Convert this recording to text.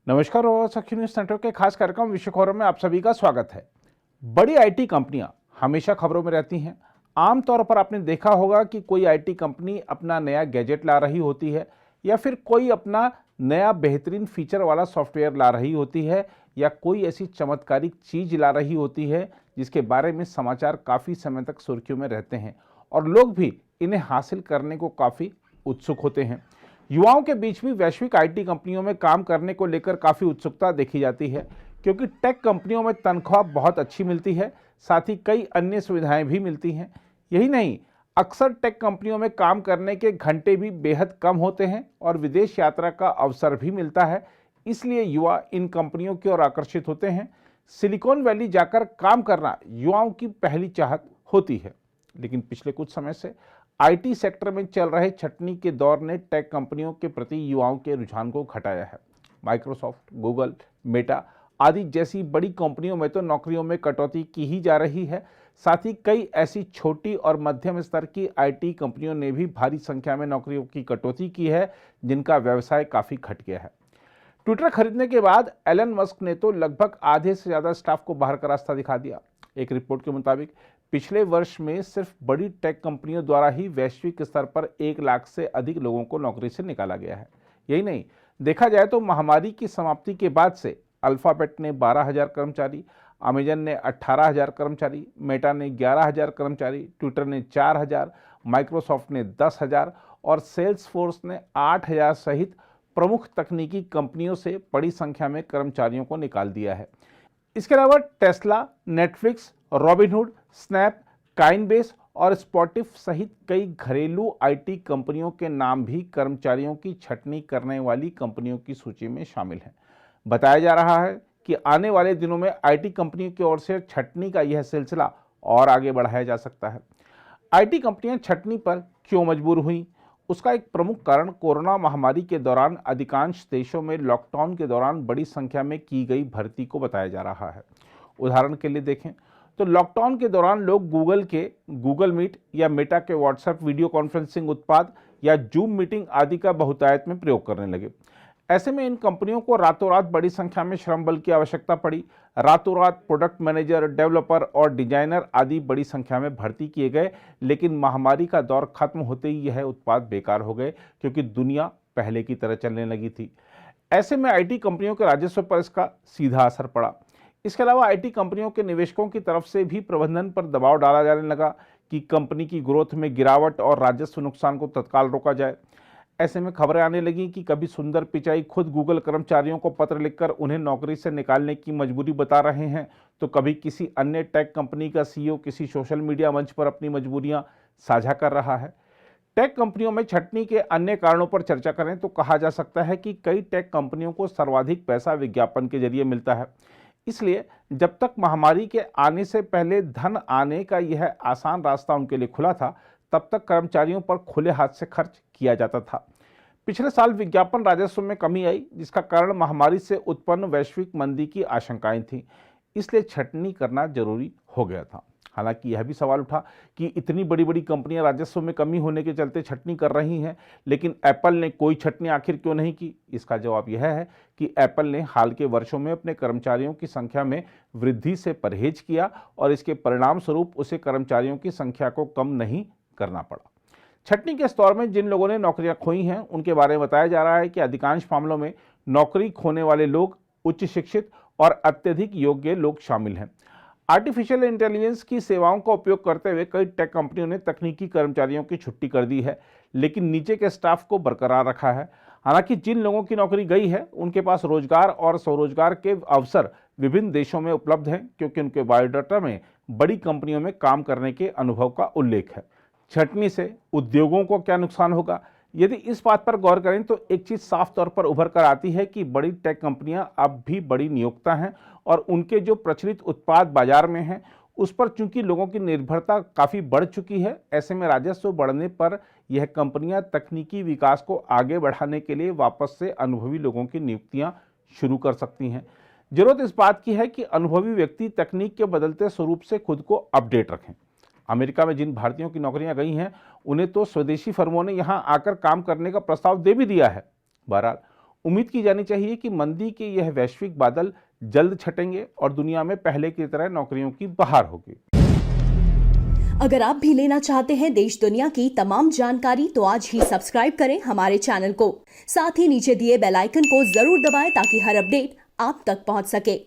नमस्कार और सखी न्यूज नेटवर्क के खास कार्यक्रम विश्व खबरों में आप सभी का स्वागत है। बड़ी आईटी कंपनियां हमेशा खबरों में रहती हैं। आमतौर पर आपने देखा होगा कि कोई आईटी कंपनी अपना नया गैजेट ला रही होती है या फिर कोई अपना नया बेहतरीन फीचर वाला सॉफ्टवेयर ला रही होती है या कोई ऐसी चमत्कारिक चीज ला रही होती है जिसके बारे में समाचार काफ़ी समय तक सुर्खियों में रहते हैं और लोग भी इन्हें हासिल करने को काफ़ी उत्सुक होते हैं। युवाओं के बीच भी वैश्विक आईटी कंपनियों में काम करने को लेकर काफ़ी उत्सुकता देखी जाती है, क्योंकि टेक कंपनियों में तनख्वाह बहुत अच्छी मिलती है, साथ ही कई अन्य सुविधाएं भी मिलती हैं। यही नहीं, अक्सर टेक कंपनियों में काम करने के घंटे भी बेहद कम होते हैं और विदेश यात्रा का अवसर भी मिलता है। इसलिए युवा इन कंपनियों की ओर आकर्षित होते हैं। सिलिकॉन वैली जाकर काम करना युवाओं की पहली चाहत होती है, लेकिन पिछले कुछ समय से आईटी सेक्टर में चल रहे छटनी के दौर ने टेक कंपनियों के प्रति युवाओं के रुझान को घटाया है। माइक्रोसॉफ्ट, गूगल, मेटा आदि जैसी बड़ी कंपनियों में तो नौकरियों में कटौती की ही जा रही है। साथ ही कई ऐसी छोटी और मध्यम स्तर की आईटी कंपनियों ने भी भारी संख्या में नौकरियों की कटौती की है, जिनका व्यवसाय काफ़ी घट गया है। ट्विटर खरीदने के बाद एलन मस्क ने तो लगभग आधे से ज़्यादा स्टाफ को बाहर का रास्ता दिखा दिया। एक रिपोर्ट के मुताबिक पिछले वर्ष में सिर्फ बड़ी टेक कंपनियों द्वारा ही वैश्विक स्तर पर 1 लाख से अधिक लोगों को नौकरी से निकाला गया है। यही नहीं, देखा जाए तो महामारी की समाप्ति के बाद से अल्फाबेट ने 12,000 कर्मचारी, अमेजन ने 18,000 कर्मचारी, मेटा ने 11,000 कर्मचारी, ट्विटर ने 4,000, माइक्रोसॉफ्ट ने 10,000 और सेल्सफोर्स ने 8,000 सहित प्रमुख तकनीकी कंपनियों से बड़ी संख्या में कर्मचारियों को निकाल दिया है। इसके अलावा टेस्ला, नेटफ्लिक्स, रॉबिनहुड, स्नैप, काइनबेस और स्पॉटिफ सहित कई घरेलू आईटी कंपनियों के नाम भी कर्मचारियों की छटनी करने वाली कंपनियों की सूची में शामिल हैं। बताया जा रहा है कि आने वाले दिनों में आईटी कंपनियों की ओर से छटनी का यह सिलसिला और आगे बढ़ाया जा सकता है। आईटी कंपनियां छटनी पर क्यों मजबूर हुई? उसका एक प्रमुख कारण कोरोना महामारी के दौरान अधिकांश देशों में लॉकडाउन के दौरान बड़ी संख्या में की गई भर्ती को बताया जा रहा है। उदाहरण के लिए देखें तो लॉकडाउन के दौरान लोग गूगल के गूगल मीट या मेटा के व्हाट्सएप वीडियो कॉन्फ्रेंसिंग उत्पाद या जूम मीटिंग आदि का बहुतायत में प्रयोग करने लगे। ऐसे में इन कंपनियों को रातों रात बड़ी संख्या में श्रम बल की आवश्यकता पड़ी। रातों रात प्रोडक्ट मैनेजर, डेवलपर और डिजाइनर आदि बड़ी संख्या में भर्ती किए गए, लेकिन महामारी का दौर खत्म होते ही यह उत्पाद बेकार हो गए, क्योंकि दुनिया पहले की तरह चलने लगी थी। ऐसे में आईटी कंपनियों के राजस्व पर इसका सीधा असर पड़ा। इसके अलावा आईटी कंपनियों के निवेशकों की तरफ से भी प्रबंधन पर दबाव डाला जाने लगा कि कंपनी की ग्रोथ में गिरावट और राजस्व नुकसान को तत्काल रोका जाए। ऐसे में खबरें आने लगी कि कभी सुंदर पिचाई खुद गूगल कर्मचारियों को पत्र लिखकर उन्हें नौकरी से निकालने की मजबूरी बता रहे हैं, तो कभी किसी अन्य टेक कंपनी का सीईओ किसी सोशल मीडिया मंच पर अपनी मजबूरियां साझा कर रहा है। टेक कंपनियों में छटनी के अन्य कारणों पर चर्चा करें तो कहा जा सकता है कि कई टेक कंपनियों को सर्वाधिक पैसा विज्ञापन के जरिए मिलता है। इसलिए जब तक महामारी के आने से पहले धन आने का यह आसान रास्ता उनके लिए खुला था, तब तक कर्मचारियों पर खुले हाथ से खर्च किया जाता था। पिछले साल विज्ञापन राजस्व में कमी आई, जिसका कारण महामारी से उत्पन्न वैश्विक मंदी की आशंकाएं थीं। इसलिए छटनी करना जरूरी हो गया था। हालांकि यह भी सवाल उठा कि इतनी बड़ी बड़ी कंपनियां राजस्व में कमी होने के चलते छटनी कर रही हैं, लेकिन एप्पल ने कोई छटनी आखिर क्यों नहीं की? इसका जवाब यह है कि एप्पल ने हाल के वर्षों में अपने कर्मचारियों की संख्या में वृद्धि से परहेज किया और इसके परिणाम स्वरूप उसे कर्मचारियों की संख्या को कम नहीं करना पड़ा। छटनी के इस दौर में जिन लोगों ने नौकरियां खोई हैं, उनके बारे में बताया जा रहा है कि अधिकांश मामलों में नौकरी खोने वाले लोग उच्च शिक्षित और अत्यधिक योग्य लोग शामिल हैं। आर्टिफिशियल इंटेलिजेंस की सेवाओं का उपयोग करते हुए कई टेक कंपनियों ने तकनीकी कर्मचारियों की छुट्टी कर दी है, लेकिन नीचे के स्टाफ को बरकरार रखा है। हालांकि जिन लोगों की नौकरी गई है, उनके पास रोजगार और स्वरोजगार के अवसर विभिन्न देशों में उपलब्ध हैं, क्योंकि उनके बायोडाटा में बड़ी कंपनियों में काम करने के अनुभव का उल्लेख है। छटनी से उद्योगों को क्या नुकसान होगा? यदि इस बात पर गौर करें तो एक चीज साफ तौर पर उभर कर आती है कि बड़ी टेक कंपनियां अब भी बड़ी नियोक्ता हैं और उनके जो प्रचलित उत्पाद बाजार में हैं, उस पर चूंकि लोगों की निर्भरता काफ़ी बढ़ चुकी है। ऐसे में राजस्व बढ़ने पर यह कंपनियां तकनीकी विकास को आगे बढ़ाने के लिए वापस से अनुभवी लोगों की नियुक्तियां शुरू कर सकती हैं। जरूरत इस बात की है कि अनुभवी व्यक्ति तकनीक के बदलते स्वरूप से खुद को अपडेट रखें। अमेरिका में जिन भारतीयों की नौकरियां गई हैं, उन्हें तो स्वदेशी फर्मों ने यहां आकर काम करने का प्रस्ताव दे भी दिया है। बहरहाल उम्मीद की जानी चाहिए कि मंदी के यह वैश्विक बादल जल्द छटेंगे और दुनिया में पहले की तरह नौकरियों की बहार होगी। अगर आप भी लेना चाहते हैं देश दुनिया की तमाम जानकारी तो आज ही सब्सक्राइब करें हमारे चैनल को। साथ ही नीचे दिए बेल आइकन को जरूर दबाएं ताकि हर अपडेट आप तक पहुंच सके।